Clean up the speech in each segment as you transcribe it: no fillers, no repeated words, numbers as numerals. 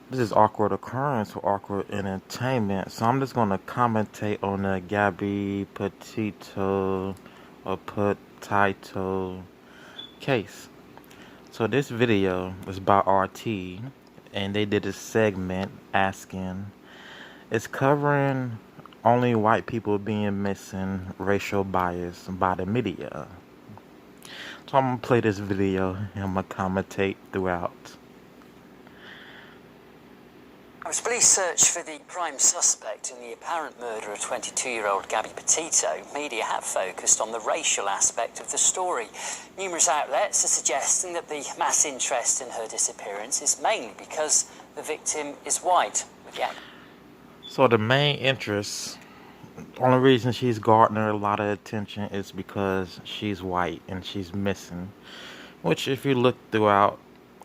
This is awkward occurrence or awkward entertainment. So I'm just gonna commentate on the Gabby Petito or Petito case. So this video is by RT, and they did a segment asking, "It's covering only white people being missing racial bias by the media." So I'm gonna play this video and I'm gonna commentate throughout. As police search for the prime suspect in the apparent murder of 22-year-old Gabby Petito, media have focused on the racial aspect of the story. Numerous outlets are suggesting that the mass interest in her disappearance is mainly because the victim is white. Again. So the main interest, only reason she's garnered a lot of attention is because she's white and she's missing. Which, if you look throughout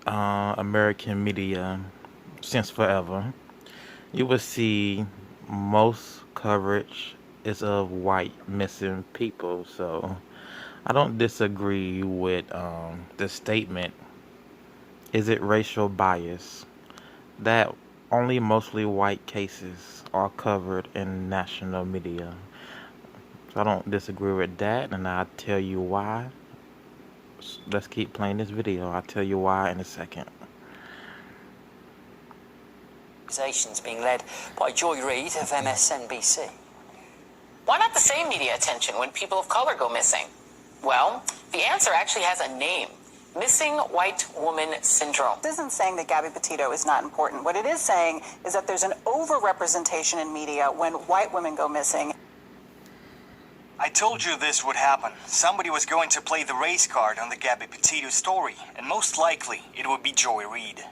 American media since forever, you will see most coverage is of white missing people. So I don't disagree with the statement. Is it racial bias that only mostly white cases are covered in national media? So I don't disagree with that, and I'll tell you why. Let's keep playing this video. I'll tell you why in a second. Accusations being led by Joy Reid of MSNBC. Why not the same media attention when people of color go missing? Well, the answer actually has a name. Missing white woman syndrome. This isn't saying that Gabby Petito is not important. What it is saying is that there's an overrepresentation in media when white women go missing. I told you this would happen. Somebody was going to play the race card on the Gabby Petito story, and most likely it would be Joy Reid.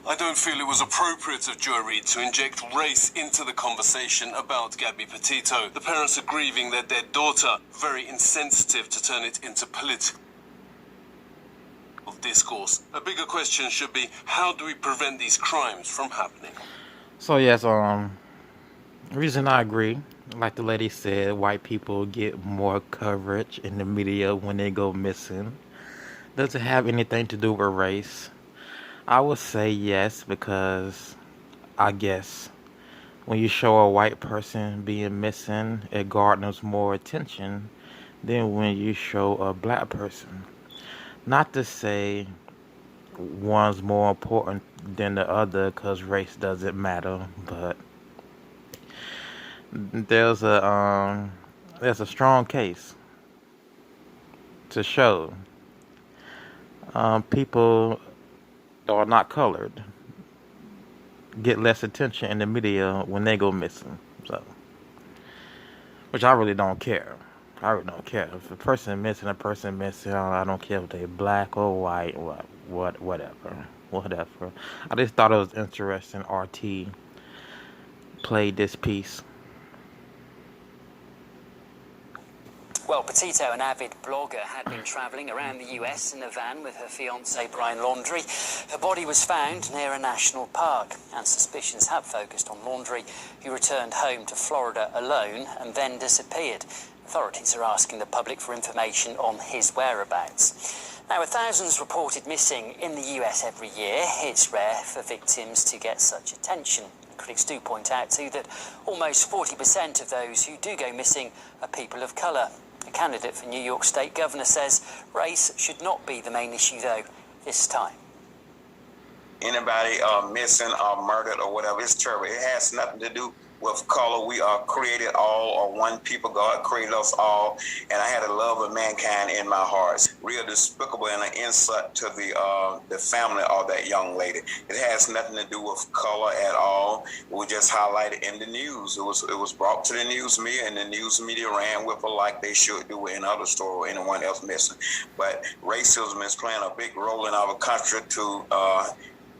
I don't feel it was appropriate of Joy Reid to inject race into the conversation about Gabby Petito. The parents are grieving their dead daughter. Very insensitive to turn it into political discourse. A bigger question should be, how do we prevent these crimes from happening? So yes, reason I agree, like the lady said, white people get more coverage in the media when they go missing. Does it have anything to do with race? I would say yes, because I guess when you show a white person being missing, it garners more attention than when you show a black person. Not to say one's more important than the other, because race doesn't matter, but there's a strong case to show people that are not colored get less attention in the media when they go missing. So, which I really don't care. I really don't care. If a person missing, I don't care if they're black or white, whatever. I just thought it was interesting RT played this piece. Well, Petito, an avid blogger, had been travelling around the US in a van with her fiance, Brain Laundrie. Her body was found near a national park, and suspicions have focused on Laundrie, who returned home to Florida alone and then disappeared. Authorities are asking the public for information on his whereabouts. Now, with thousands reported missing in the US every year, it's rare for victims to get such attention. Critics do point out, too, that almost 40% of those who do go missing are people of colour. A candidate for New York State Governor says race should not be the main issue, though, this time. Anybody missing or murdered or whatever, it's terrible. It has nothing to do with color. We are created all, or one people. God created us all, and I had a love of mankind in my heart. Real despicable and an insult to the family of that young lady. It has nothing to do with color at all. It was just highlighted in the news. It was brought to the news media, and the news media ran with it like they should do in other stories or anyone else missing. But racism is playing a big role in our country to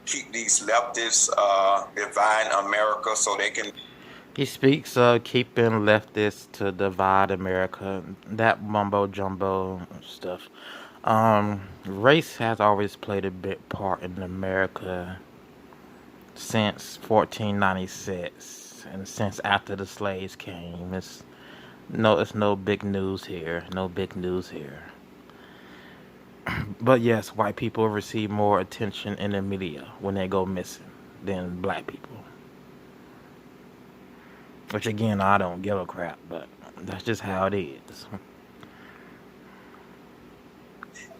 keep these leftists divide America so they can. He speaks of keeping leftists to divide America, that mumbo jumbo stuff. Race has always played a big part in America since 1496, and since after the slaves came. It's no big news here. No big news here. But yes, white people receive more attention in the media when they go missing. than black people. Which again, I don't give a crap, but that's just how it is.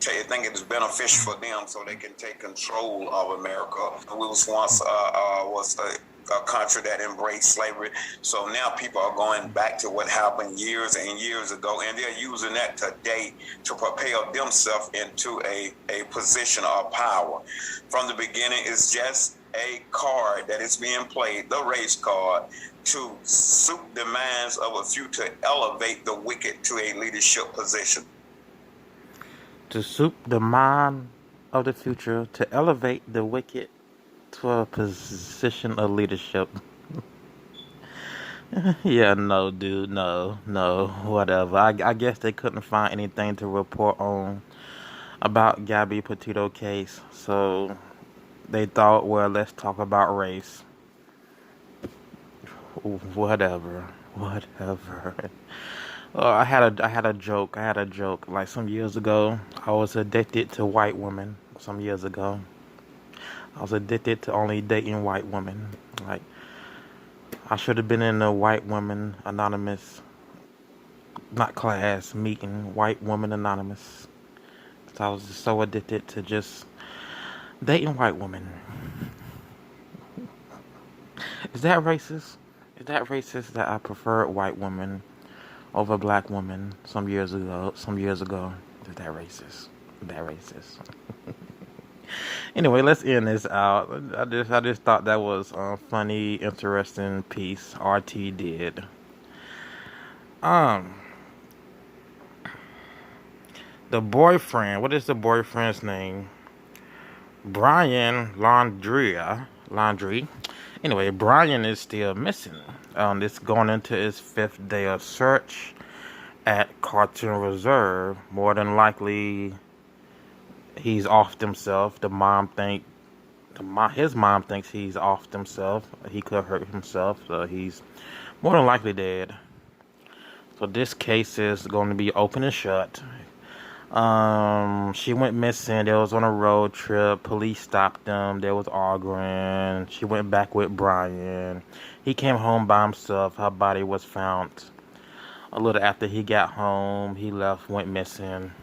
I think it's beneficial for them so they can take control of America. We was once a country that embraced slavery. So now people are going back to what happened years and years ago, and they're using that today to propel themselves into a position of power. From the beginning, it's just a card that is being played, the race card, to suit the minds of a few to elevate the wicked to a leadership position. To suit the mind of the future, to elevate the wicked to a position of leadership. Yeah, no, dude, no, whatever. I guess they couldn't find anything to report on about Gabby Petito case, so they thought, well, let's talk about race. Whatever. I had a joke. Like some years ago, I was addicted to white women. Some years ago, I was addicted to only dating white women. Like, I should have been in a white woman anonymous, not class, meeting, white woman anonymous. So I was just so addicted to just dating white women. Is that racist? Is that racist that I preferred white women over black women some years ago? Is that racist? Anyway, let's end this out. I just thought that was a funny, interesting piece RT did. The boyfriend. What is the boyfriend's name? Brain Laundrie. Anyway, Brian is still missing. It's going into his 5th day of search at Cartoon Reserve. More than likely, he's offed himself. His mom thinks he's offed himself. He could hurt himself, so he's more than likely dead. So this case is going to be open and shut. She went missing. They was on a road trip. Police stopped them. They was arguing. She went back with Brian. He came home by himself. Her body was found a little after he got home. He left, went missing.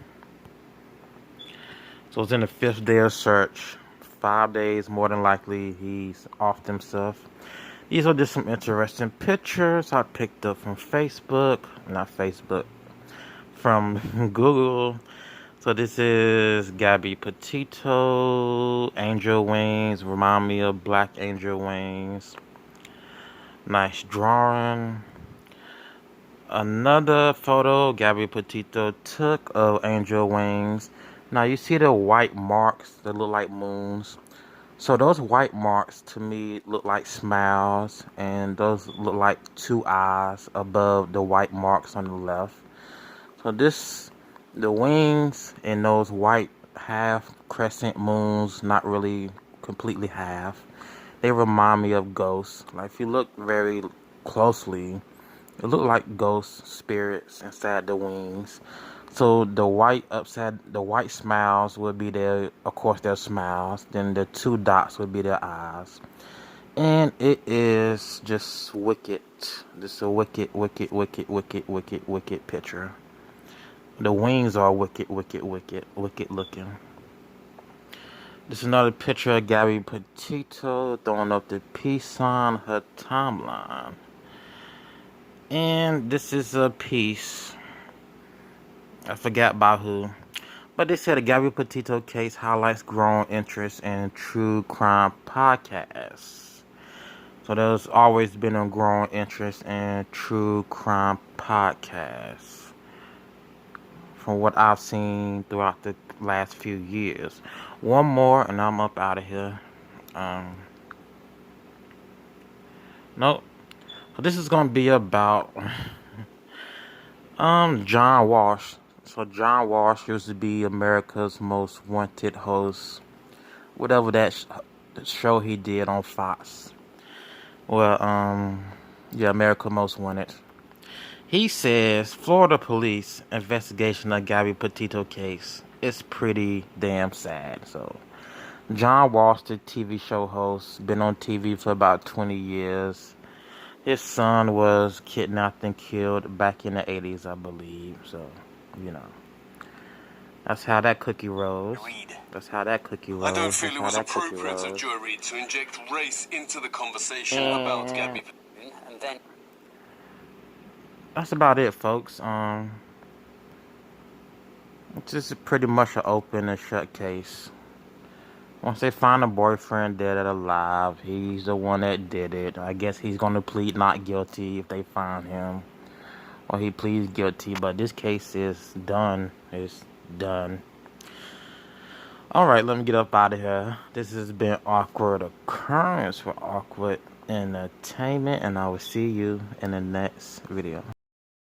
So it's in the 5th day of search. 5 days, more than likely, he's offed himself. These are just some interesting pictures I picked up from from Google. So this is Gabby Petito, angel wings, remind me of black angel wings. Nice drawing. Another photo Gabby Petito took of angel wings. Now you see the white marks that look like moons. So those white marks to me look like smiles, and those look like 2 eyes above the white marks on the left. So the wings and those white half crescent moons, not really completely half, they remind me of ghosts. Like if you look very closely, it look like ghost spirits inside the wings. So the white smiles would be their smiles. Then the 2 dots would be their eyes. And it is just wicked. Just a wicked picture. The wings are wicked looking. This is another picture of Gabby Petito throwing up the peace on her timeline. And this is a piece, I forgot by who, but they said the Gabby Petito case highlights growing interest in true crime podcasts. So there's always been a growing interest in true crime podcasts, from what I've seen throughout the last few years. One more and I'm up out of here. Nope. So this is gonna be about John Walsh. So John Walsh used to be America's Most Wanted host, whatever that show he did on Fox. Well, America Most Wanted. He says Florida police investigation of Gabby Petito case is pretty damn sad. So John Walsh, the TV show host, been on TV for about 20 years. His son was kidnapped and killed back in the 80s, I believe. So, you know, that's how that cookie rolls. That's how that cookie rolls. I don't feel That's it how was that cookie appropriate of rolls. Joe Reid to inject race into the conversation about Gabby. And then That's about it, folks. It's just pretty much an open and shut case. Once they find a boyfriend dead or alive, he's the one that did it. I guess he's gonna plead not guilty if they find him, or he pleads guilty. But this case is done. It's done. All right, let me get up out of here. This has been Awkward Occurrence for Awkward Entertainment, and I will see you in the next video.